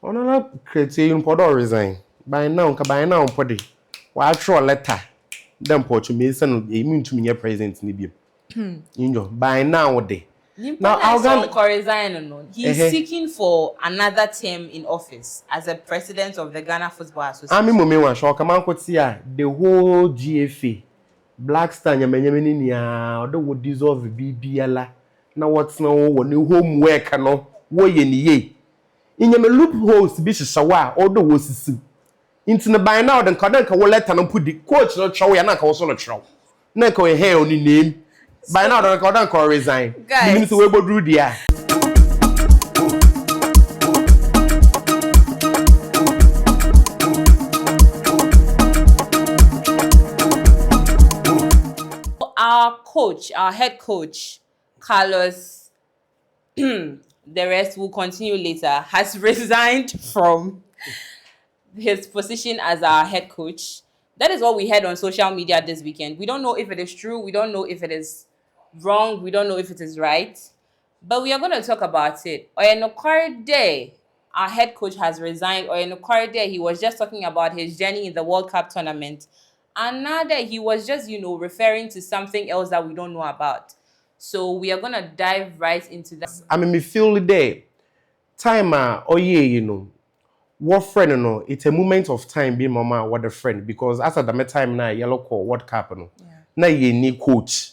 Onola create you podo resign. By now, podi. Wa throw letter. Then poch me send e mean to me president ni bi. Injo by now de. Now I'll resign no. He's seeking for another term in office as a president of the Ghana Football Association. Ami mo me wan show come an kotia the whole GFA Black Star nyamenyame ni nia odo wo dissolve bibiala na what's no wo ni homework no wo ye ni ye. Inyame loopholes bi hyehywa odo wo sisi. Into the by now then ka wo letter no put the coach no chow ya na ka wo so no chow. Na ka we hair on name. By now, don't call resign. Guys, you need to wait for dia. Our head coach, Queiroz, the rest will continue later, has resigned from his position as our head coach. That is what we heard on social media this weekend. We don't know if it is true. We don't know if it is wrong. We don't know if it is right. But we are going to talk about it. Oyenokware Day, our head coach has resigned. Oyenokware Day, he was just talking about his journey in the World Cup tournament. And now that he was just, referring to something else that we don't know about. So we are going to dive right into that. Me feel the day. Time, what friend, it's a moment of time being mama, what a friend. Because as at the time now, yellow call, what happened? Now you need coach.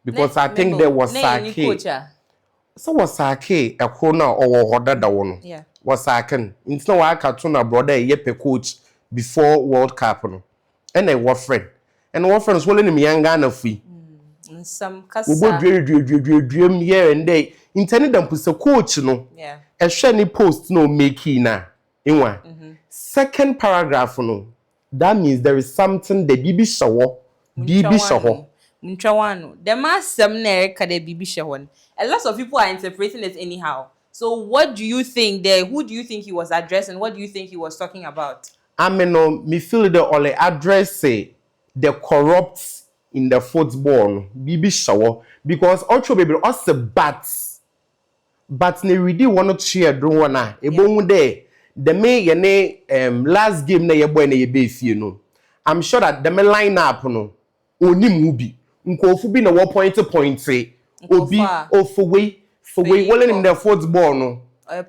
Because I think there was Sake. So was Sake a corner or that one? Yeah. Was Saken. It's no I cartoon a brother yepe coach before World Cup. And a what friend. And what friends willing me young Ghana fee. Some dream here and day. Intended them put a coach no. Yeah. A shiny post no making na. In one. Second paragraph no. That means there is something the BB show. BB show. The mass some a lot of people are interpreting it anyhow. So what do you think there? Who do you think he was addressing? What do you think he was talking about? Me feel the only address say the corrupt in the football BB shower because also baby us bats ne really want to share do one na ebon there the me ye last game na ye boy na ye be fie no I'm sure that the line up no oni mu bi nkofu bi na wo point obi ofwe wole in the football no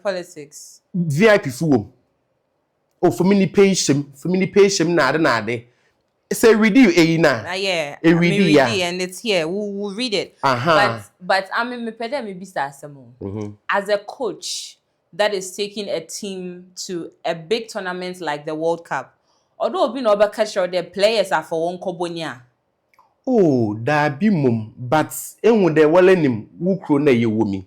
politics VIP fuom for mini patient na ade say review na yeah and it's here we'll read it but I mean me pede me bisa asemo as a coach that is taking a team to a big tournament like the World Cup although obi no be catch the players are for one kobonia da bi mum but enwu de walenim wukro na ye womi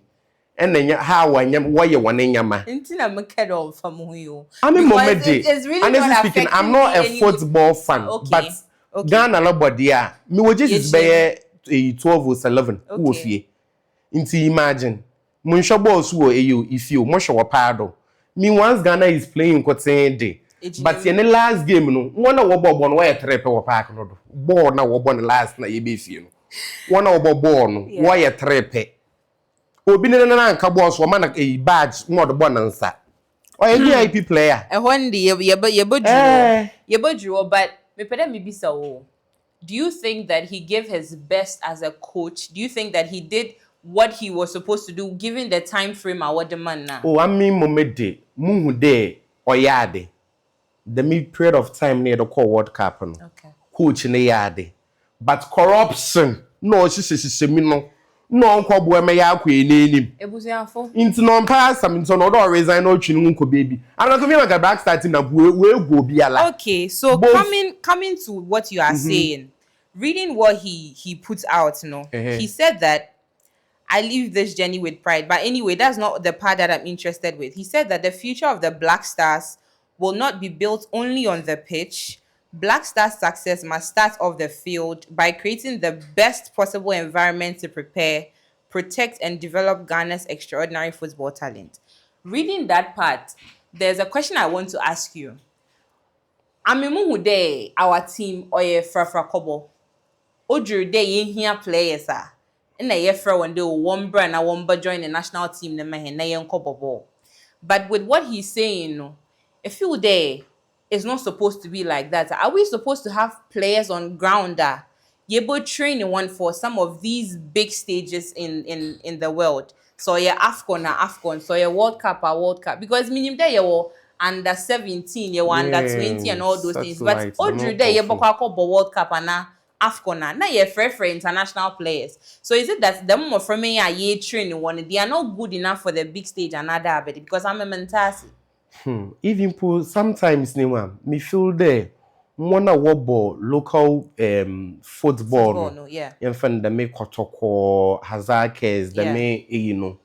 enenya how anyam wo ye wone nyama ntina me ked on fam hu yo I mean momedi honestly speaking I'm not a football fan but Ghana nobody me wo Jesus be 12 or 11 wo fie nti imagine munhwa balls wo eyo if you mo hwe paado me once Ghana is playing kotsende but in the last game no one na wo ball no wo trepe wo park no do ball na wo ball last na ye be fie no one na wo ball no wo ye trepe obi ne na anka ball so man na badge mo do ball na nsa o ye VIP player e hon de ye bodru but me pede me bisa o do you think that he gave his best as a coach? Do you think that he did what he was supposed to do given the time frame or what the man now? I mean momede muhu de oyade the mid period of time near the call World Cup no coach ne yade but corruption no shishisemi no nko bo me ya akwa enenim ebusuafo into no pass am into no do resign no twinu nko baby and go me like a back starting na we go bi ala. Okay, so coming to what you are saying, reading what he puts out, he said that I leave this journey with pride. But anyway, that's not the part that I'm interested with. He said that the future of the Black Stars will not be built only on the pitch. Black Stars' success must start off the field by creating the best possible environment to prepare, protect, and develop Ghana's extraordinary football talent. Reading that part, there's a question I want to ask you. Amimu de our team oye frafra kobo. Odru de here players are. In a year one day one brand I won't join the national team na yen kobo. But with what he's saying, a few there is not supposed to be like that. Are we supposed to have players on ground that you're able training one for some of these big stages in the world? So yeah, AFCON, so yeah, World Cup. Because minimum there you under 17, you under 20 and all those things. But Audrey there you World Cup and AFCON now you're for international players. So is it that the more from me are ye training one, they are not good enough for the big stage and other because I'm a mentasi. Even sometimes me feel there one ball local football no, yeah. In front the me kotoko hazakes the me you know.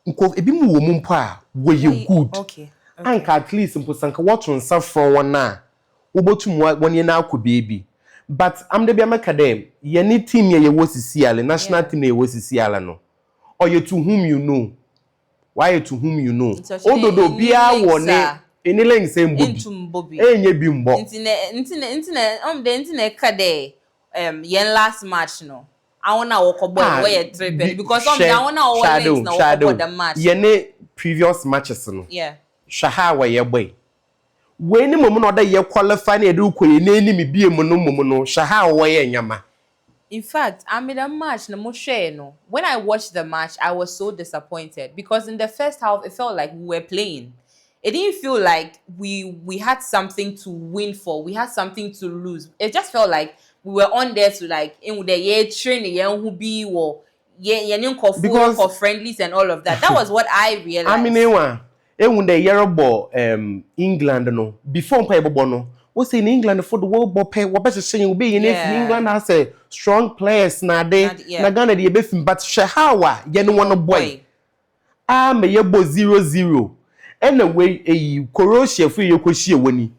Nko ebi mu wo mpo a wo ye good. Okay. And at least mpo sanka what on suffer one na wo botum one ye na baby. But I'm the Biamaka them, ye need team ye was Sisiale, national team ye was Sisiala no. Or you to whom you know. Why to whom you know? Ododo bia wone any leng same Bobby. Enye bimbo. Internet kade yen last match no. I wanna walk about where you tripping because I wanna all links now about the match. Yene previous matches no. Yeah. Shaha wa ye boy. When moment other year qualify na do ko enemi me bie mu no shaha wo ye nyama. In fact, I made a match no mo share no. When I watched the match, I was so disappointed because in the first half it felt like we were playing. It didn't feel like we had something to win for. We had something to lose. It just felt like we were on there to like in the year training who be or for friendlies and all of that. That was what I realized. I mean when the Yerobo England no before pay bobo no we say in England for the world ball pay what better saying be in England has a strong players na dey na Ghana dey be but shahawa ye no one boy me yebo 0-0 anyway Queiroz for you kwhie wani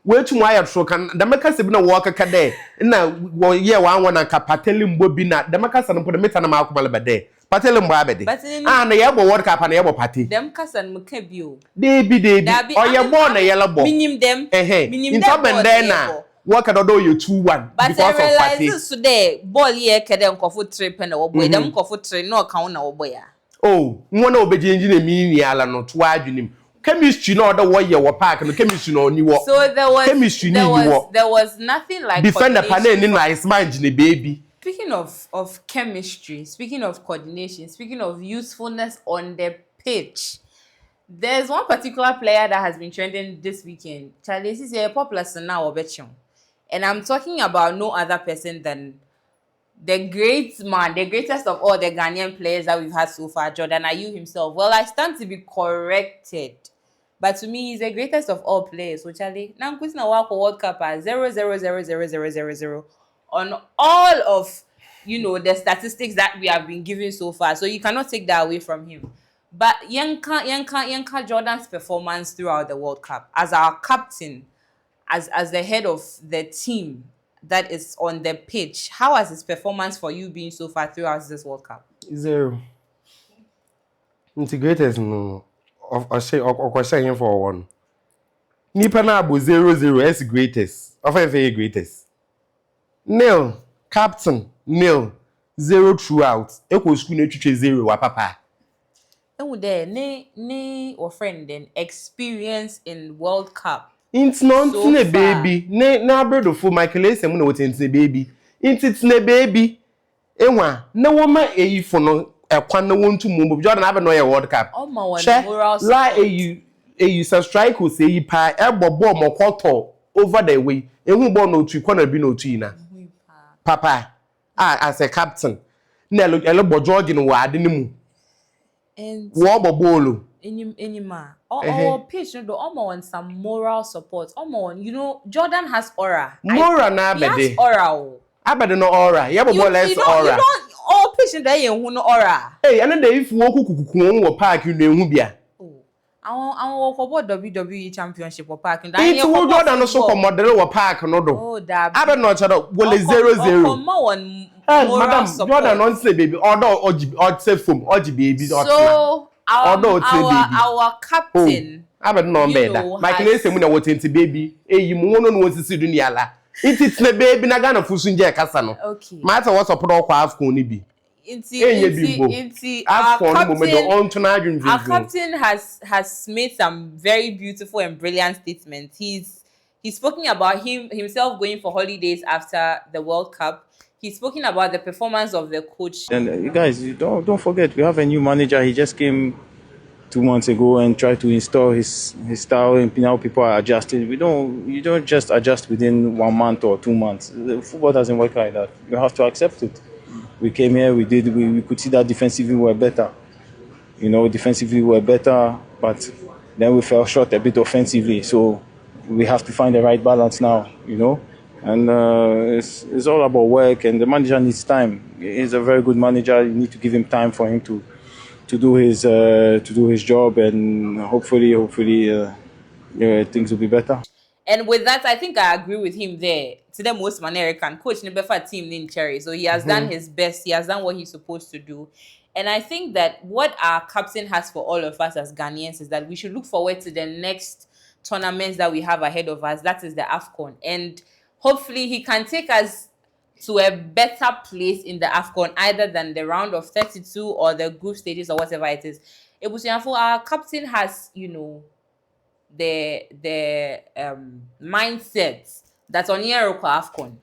we tu wire tro kan da meka se bi na wo kaka dey na wo ye wan na kapateli mbo bi na da meka se no po de meta na ma akobale be dey patele mbo abede na ye bo World Cup na ye bo party dem kasan mka bio debi o ye bo na ye labo minim dem dem na wo ka do you 2-1 because of party but so there ball ye kede nkofo trip na wo boy dem nkofo trip no kan na wo boy ya oh won na obeji na mi ni ala no to adwunim chemistry no other wo ye wo park no chemistry no oni wo so there was chemistry there was nothing like defender panel ni nice man jine baby. Speaking of chemistry, speaking of coordination, speaking of usefulness on the pitch, there's one particular player that has been trending this weekend. Charlie, this is a popular now, and I'm talking about no other person than the great man, the greatest of all the Ghanaian players that we've had so far, Jordan Ayew himself. Well, I stand to be corrected, but to me, he's the greatest of all players. So, Charlie, now I'm going to World Cup at 0.0000000 on all of the statistics that we have been given so far, so you cannot take that away from him. But Yanka Jordan's performance throughout the World Cup as our captain, as the head of the team that is on the pitch, how has his performance for you been so far throughout this World Cup? 0. Integrated no of saying for one. Nipa na abo 0-0 as greatest. Of very greatest. Nil, captain, nil, 0 throughout. Eko school na twetwe 0 wa papa. There, ne or friend then experience in World Cup. It's not so a baby. Na brother for Michael Essien na what into baby. It's ne baby. Enwa, na woma eyi for no ekwan na wontu mu. Jordan have no World Cup. Oh my one moral. La eyi strike o say yi pa e bobo mokoto over the way. Ehu ball no tu corner bi no tu ina. Papa, as a captain, Nello George no wa ade mu. And wo bobolo. Enyima. Or pitch no do on some moral support. Jordan has aura. Moral na abede. He has aura. Abede no aura. Ye bobo less aura. You don't all pitch there yen no aura. Hey, and then if wo kukuku wo park you na ehu bia. I want WWE Championship or park. It's who Jordan so come model or park no do. Oh, that. I don't know chado. Well 0-0. Madam, Jordan don't say baby. Or say foam. Or baby. So our captain. I don't know better. Michael Essien when I was into baby. Hey, you mono no to see dunia la. It's the baby na Ghana fusunje kasa no. Okay. Matter what's up for AFCON ni bi. our captain has made some very beautiful and brilliant statements. He's spoken about himself going for holidays after the World Cup. He's spoken about the performance of the coach. And you guys, don't forget, we have a new manager. He just came 2 months ago and tried to install his style, and now people are adjusting. You don't just adjust within 1 month or 2 months. The football doesn't work like that. You have to accept it. We came here, we could see that defensively we were better. Defensively we were better, but then we fell short a bit offensively. So we have to find the right balance now, And it's all about work, and the manager needs time. He's a very good manager. You need to give him time for him to do his job, and hopefully things will be better. And with that, I think I agree with him there. To the most American coach, never team in Cherry, so he has done his best. He has done what he's supposed to do. And I think that what our captain has for all of us as Ghanaians is that we should look forward to the next tournaments that we have ahead of us. That is the AFCON, and hopefully he can take us to a better place in the AFCON, either than the round of 32 or the group stages or whatever it is. It was our captain has, the mindset that on here AFCON,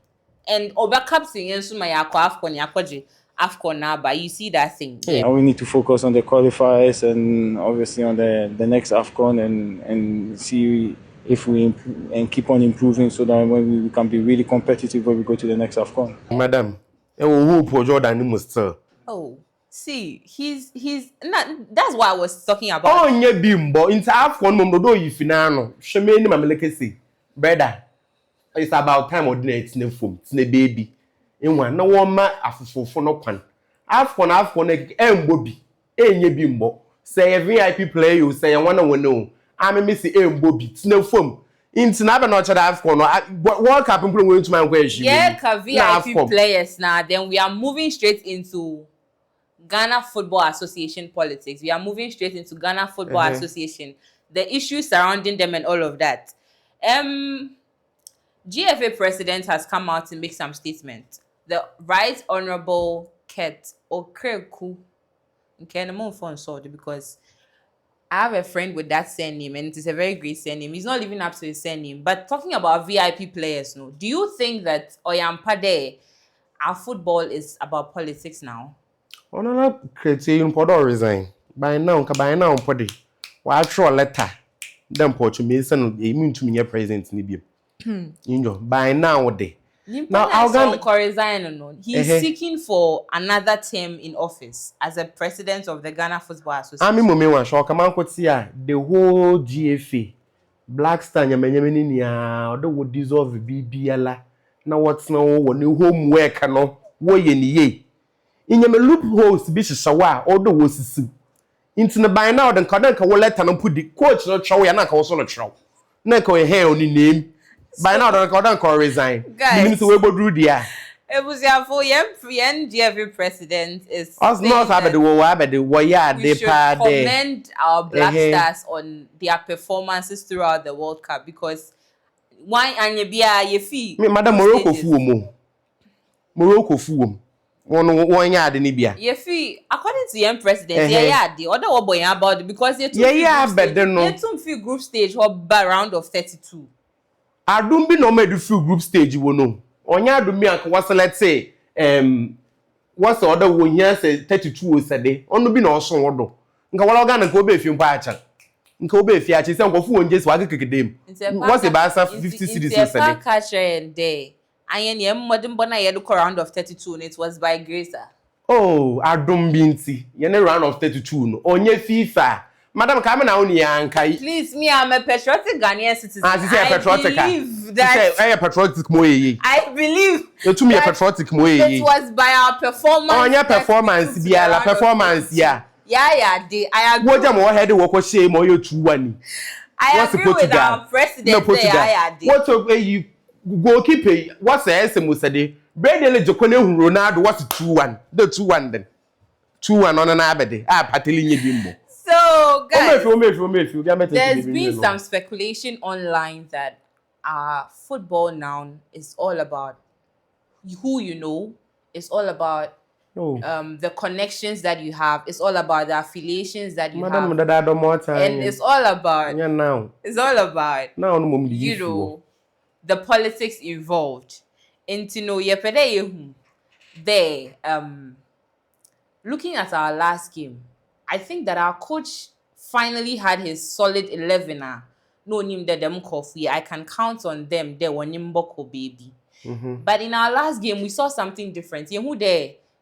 and over captain AFCON now, but you see that thing. Yeah. We need to focus on the qualifiers and obviously on the next AFCON and see if we and keep on improving, so that when we can be really competitive when we go to the next AFCON. Madam, who Jordan must sir. Oh, see, he's not. That's what I was talking about. Oh, nye bimbo into AFCON mom do you finano. Sheme ni mameleke say, brother. It's about time ordinate ne phone, ne baby. Inwa na woma afufofo no kwan. AFCON embobi. Enye bimbo. Say a VIP player you say I wanna know. I'm missing embobi. Tne phone. Into na be no chada AFCON no World Cup going to my question. Yeah, VIP players now. Then we are moving straight into Ghana Football Association politics. We are moving straight into Ghana Football Association. The issues surrounding them and all of that. GFA President has come out to make some statements. The Right Honorable Kurt Okraku, because I have a friend with that surname, and it is a very great surname. He's not living up to his surname. But talking about VIP players, do you think that Oyampade, our football is about politics now? Oh no, creating podo resign. By now, podi. Wa throw letter. Then Portuguese and mean to me president ni by now day. Now I'll resign. He's seeking for another term in office as a president of the Ghana Football Association. The whole GFA Black Star odo would dissolve BBL. Now what's no one new homework no wo ye in your loopholes be shawa odo was into the by now then kadanka will let and put the coach no chow yana ka also no chow na ko he oni name by now don't resign. Guys, we go do there. It was for GFA president is. Us not have the we should commend our Black Stars on their performances throughout the World Cup, because why and ye fee. Madam Morocco fuum. One yard in Ibia. Ye fee, according to the president, the other boy about it, because they took few group stage or round of 32. I don't be no made few group stage you know. Onya do me was let's say what's the other one here say 32 day. Ono be no so wodo. Nka wala Ghana ko be fi mpa acha. Nka obe fi acha say nko fu onje so akekeke dem. What's the basa 50 cities a day. Catcher and day. Ayen ye modern bona ye look round of 32 and it was by Grace. Oh, I don't be nti. Ye ne round of 32 no. Onye FIFA. Madam, come now, Nyankai. Please, me, I'm a patriotic Ghanaian citizen. I believe that. I believe you to me a patriotic moe. It was by our performance. On your performance, la performance, yeah. I agree. What am I had to walk shame or you 2-1? I agree with our president. What's a way you goalkeeper? What's the essence of the Bradley Jocone Ronaldo? What's 2-1? The 2-1 then. 2-1 on an abede. Patelini bimbo. So, guys, there's been some some speculation online that football now is all about who you know. It's all about the connections that you have. It's all about the affiliations that you have. And it's all about the politics involved. And looking at our last game, I think that our coach finally had his solid 11er. No name that them coffee. I can count on them. They were Nimboko baby. But in our last game, we saw something different.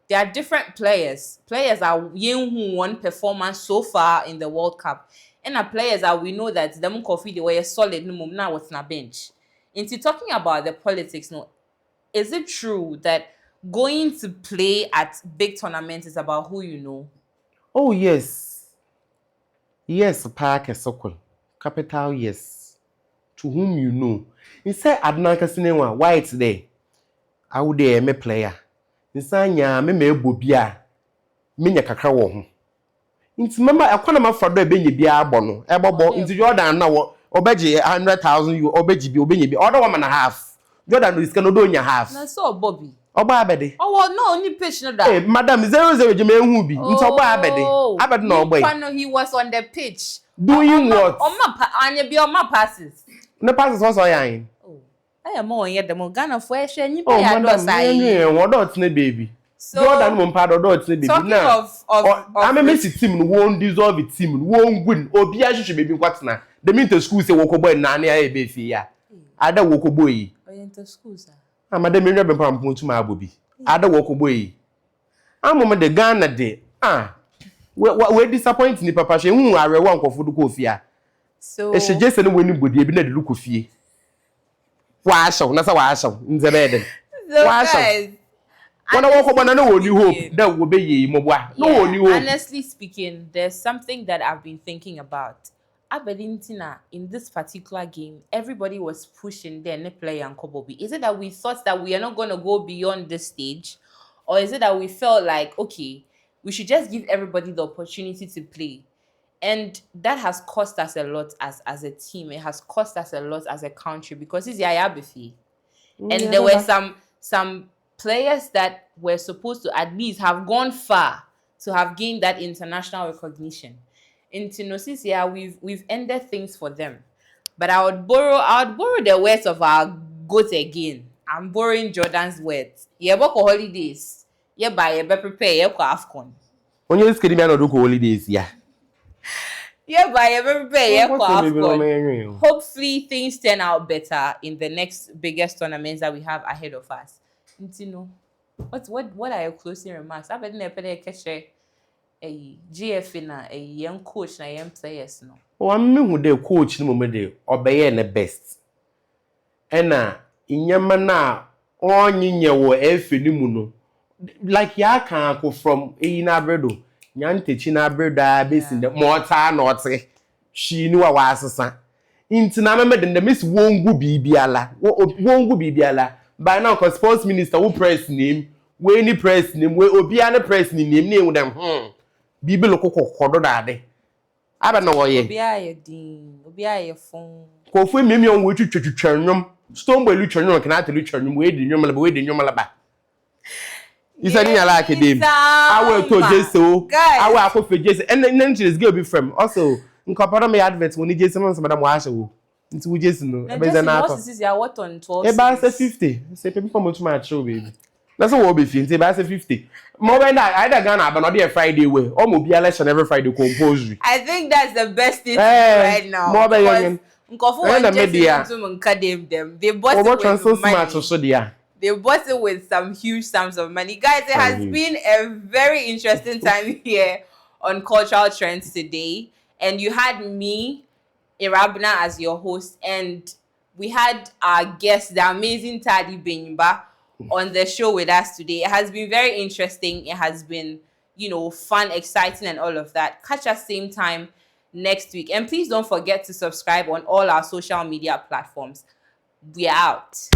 There are different players. Players are who won performance so far in the World Cup. And our players are, we know that them coffee, they were solid. Now what's na bench. Into talking about the politics, is it true that going to play at big tournaments is about who you know? Oh, yes. Yes, Park is so capital, yes. To whom you know. Instead, Adnanka Cinema, why it's there? I would dare me player. Insanya, me bobia. Minya kakra wo ho. Inti member akwana ma fado be nye bia abono. Ebobo inti Jordan na wo obeji 100,000 you obeji bi obenye bi. Other 1.5. Jordan is can do nya half. Na so Bobby. Oba abede. Oh no, only pitch no that. Hey, madam 0-0 jeme hu bi. Inti oba abede. Abede na oba. He was on the pitch. Doing what? Anya bi oma passes. No passes was oyan. I am more yet the Morgana for a share. Oh, madam, what don't baby. So, Jordan won't pardon don't baby. Talking of I'm a messy team won't dissolve it team, won't win. Or be as should be what's now. The minter school say Woko boy Nania a baby. Yeah. Ada Woko boy. Into school, sir. I'm a demi rubber pump to my booby. Ada Woko boy. I'm on the Ghana day. We're disappointing the papa. She won't are one for food coffee. So, it's just anybody be the look of ye. Washo, nasa washo, nzebeden. Washo. When I walk up, I know you hope that will be ye mobwa. No, you honestly speaking, there's something that I've been thinking about. Aberdeentina, in this particular game, everybody was pushing their play and Kobobi. Is it that we thought that we are not going to go beyond this stage? Or is it that we felt like, okay, we should just give everybody the opportunity to play? And that has cost us a lot as a team. It has cost us a lot as a country because it's Yayabifi. And there were some players that were supposed to at least have gone far to have gained that international recognition. In Tinosis, we've ended things for them. But I would borrow the words of our goat again. I'm borrowing Jordan's words. Yeboko holidays. Yeba prepare yeko AFCON. When you scared me I do holidays, yeah. Hopefully things turn out better in the next biggest tournaments that we have ahead of us. What are your closing remarks? I bet you catch a GFA na a young coach na young players no. Oh, I'm who the coach no moment dey obey the best. Ena inyama na onyinye wo efe ni mu no. Like ya kan ko from na bredo. Nyantechi na breda basin the mortar not she knew wa asesa inti na meme the miss wongu bibiala by now cause sports minister who press name we any press name we obia na press name them bibi lokokodo dade aba na wo ye obia ye din obia ye fon ko fu mmemme on we twetwetwetwannwom stone boy lutwannwom kana ate lutwannwom we di nwom la ba Isa ni ala academy. I will to Jesu. I will akofo Jesu. And then she is go be from. Also, nkoporo me advert when Jesu man madam wa ahwe. Nti wo Jesu no. E be na to. This is ya what on 12. E ba say 50. Say people from to my show baby. That's what we be fin. Say ba say 50. More than that, I gonna have another Friday way. Or mo be election every Friday compulsory. I think that's the best thing right now. More than nkofo want Jesu to nkadem them. They bought it with money. They bought it with some huge sums of money. Guys, it has been a very interesting time here on Cultural Trends today. And you had me, Irabna, as your host. And we had our guest, the amazing Taadi Banyinba, on the show with us today. It has been very interesting. It has been, fun, exciting, and all of that. Catch us same time next week. And please don't forget to subscribe on all our social media platforms. We are out.